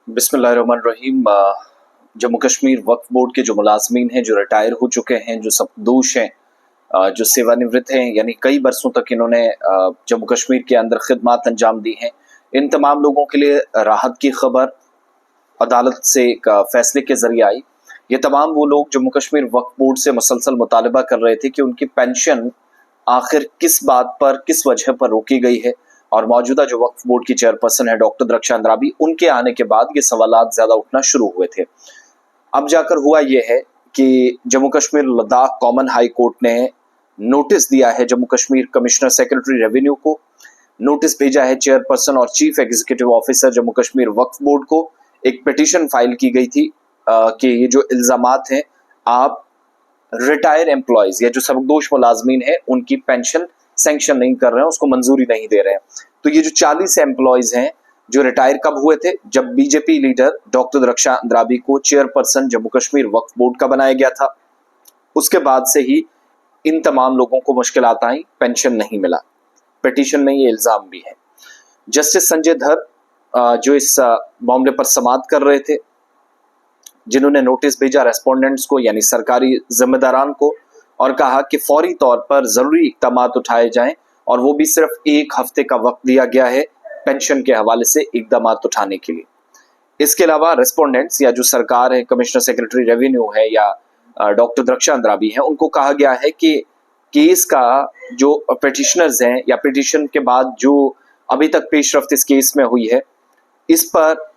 बिस्मिल्लाहिर्रहमानिर्रहीम। जम्मू कश्मीर वक्फ बोर्ड के जो मुलाजमीन हैं, जो रिटायर हो चुके हैं, जो सब्कदोश हैं, जो सेवानिवृत्त हैं, यानी कई बरसों तक इन्होंने जम्मू कश्मीर के अंदर खिदमत अंजाम दी हैं, इन तमाम लोगों के लिए राहत की खबर अदालत से एक फैसले के जरिए आई। ये तमाम वो लोग जम्मू कश्मीर वक्फ बोर्ड से मुसलसल मुतालबा कर रहे थे कि उनकी पेंशन आखिर किस बात पर, किस वजह पर रोकी गई है, और मौजूदा जो वक्फ बोर्ड की चेयरपर्सन है डॉक्टर द्रक्षा अंद्राबी, उनके आने के बाद ये सवालात ज्यादा उठना शुरू हुए थे। अब जाकर हुआ ये है कि Jammu Kashmir Ladakh common high court ने नोटिस दिया है Jammu Kashmir commissioner secretary revenue को, नोटिस भेजा है चेयरपर्सन और chief executive officer Jammu Kashmir Waqf board को। एक पिटीशन फाइल की गई थी कि ये जो इल्जामात हैं, आप रिटायर एम्प्लॉयज या जो सबकदोश मुलाजमीन है उनकी पेंशन सैंक्शन नहीं कर रहे हैं, उसको मंजूरी नहीं दे रहे हैं। तो ये जो 40 एम्प्लॉयज हैं जो रिटायर कब हुए थे, जब बीजेपी लीडर डॉक्टर द्रक्षा अंद्राबी को चेयरपर्सन जम्मू कश्मीर वक्फ बोर्ड का बनाया गया था। उसके बाद से ही इन तमाम लोगों को मुश्किलात आई, पेंशन नहीं मिला। पिटीशन में ये इल्जाम भी है। जस्टिस संजय धर जो इस मामले पर समाअत कर रहे थे, जिन्होंने नोटिस भेजा रेस्पोंडेंट्स को यानी सरकारी जिम्मेदारान को, और कहा कि फौरी तौर पर जरूरी इकदाम उठाए जाएं, और वो भी सिर्फ एक हफ्ते का वक्त दिया गया है पेंशन के हवाले से इकदाम उठाने के लिए। इसके अलावा रेस्पोंडेंट्स या जो सरकार है, कमिश्नर सेक्रेटरी रेवेन्यू है या डॉक्टर द्रक्षा अंद्राबी है, उनको कहा गया है कि केस का जो पिटिशनर्स हैं या पिटिशन के बाद जो अभी तक पेशरफ्त इस केस में हुई है, इस पर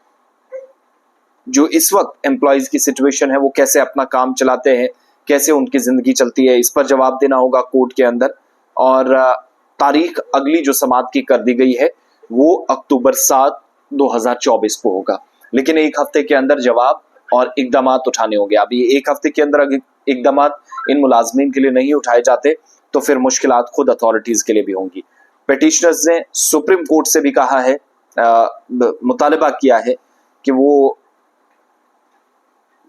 जो इस वक्त एम्प्लॉयज की सिचुएशन है वो कैसे अपना काम चलाते हैं, कैसे उनकी जिंदगी चलती है, इस पर जवाब देना होगा कोर्ट के अंदर। और तारीख अगली जो समाअत की कर दी गई है वो अक्टूबर 7, 2024 को होगा, लेकिन एक हफ्ते के अंदर जवाब और इकदाम उठाने होंगे। अभी एक हफ्ते के अंदर इकदाम इन मुलाजमीन के लिए नहीं उठाए जाते तो फिर मुश्किलात खुद अथॉरिटीज के लिए भी होंगी। पिटिशनर्स ने सुप्रीम कोर्ट से भी कहा है, मुतालबा किया है कि वो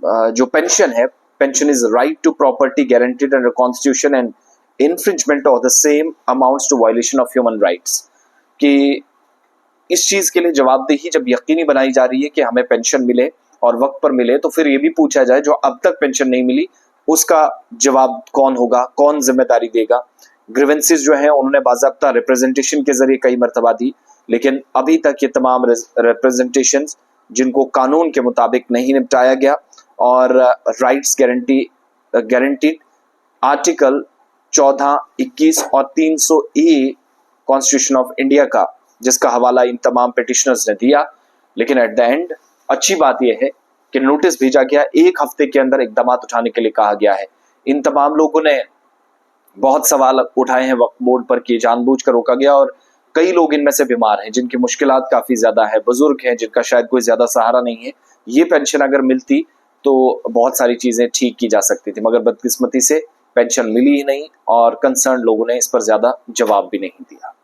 जो पेंशन है, pension is right to property guaranteed under constitution and infringement of the same amounts to violation of human rights, कि इस चीज के लिए जवाबदेही जब यकीनी बनाई जा रही है कि हमें पेंशन मिले और वक्त पर मिले, तो फिर ये भी पूछा जाए जो अब तक पेंशन नहीं मिली उसका जवाब कौन होगा, कौन जिम्मेदारी देगा। ग्रीवेंसेस जो हैं उन्होंने बाज़ाब्ता रिप्रेजेंटेशन के जरिए कई मरतबा दी, लेकिन अभी तक ये तमाम रिप्रेजेंटेशन जिनको कानून के मुताबिक नहीं निपटाया गया, और राइट्स गारंटीड आर्टिकल 14, 21 और 300A कॉन्स्टिट्यूशन ऑफ इंडिया का, जिसका हवाला इन तमाम पिटिशनर्स ने दिया। लेकिन एट द एंड अच्छी बात यह है कि नोटिस भेजा गया, एक हफ्ते के अंदर इकदाम उठाने के लिए कहा गया है। इन तमाम लोगों ने बहुत सवाल उठाए हैं वक्फ बोर्ड पर कि जानबूझकर रोका गया, और कई लोग इनमें से बीमार हैं जिनकी मुश्किलात काफी ज्यादा है, बुजुर्ग हैं जिनका शायद कोई ज्यादा सहारा नहीं है। ये पेंशन अगर मिलती तो बहुत सारी चीजें ठीक की जा सकती थी, मगर बदकिस्मती से पेंशन मिली ही नहीं और कंसर्न लोगों ने इस पर ज्यादा जवाब भी नहीं दिया।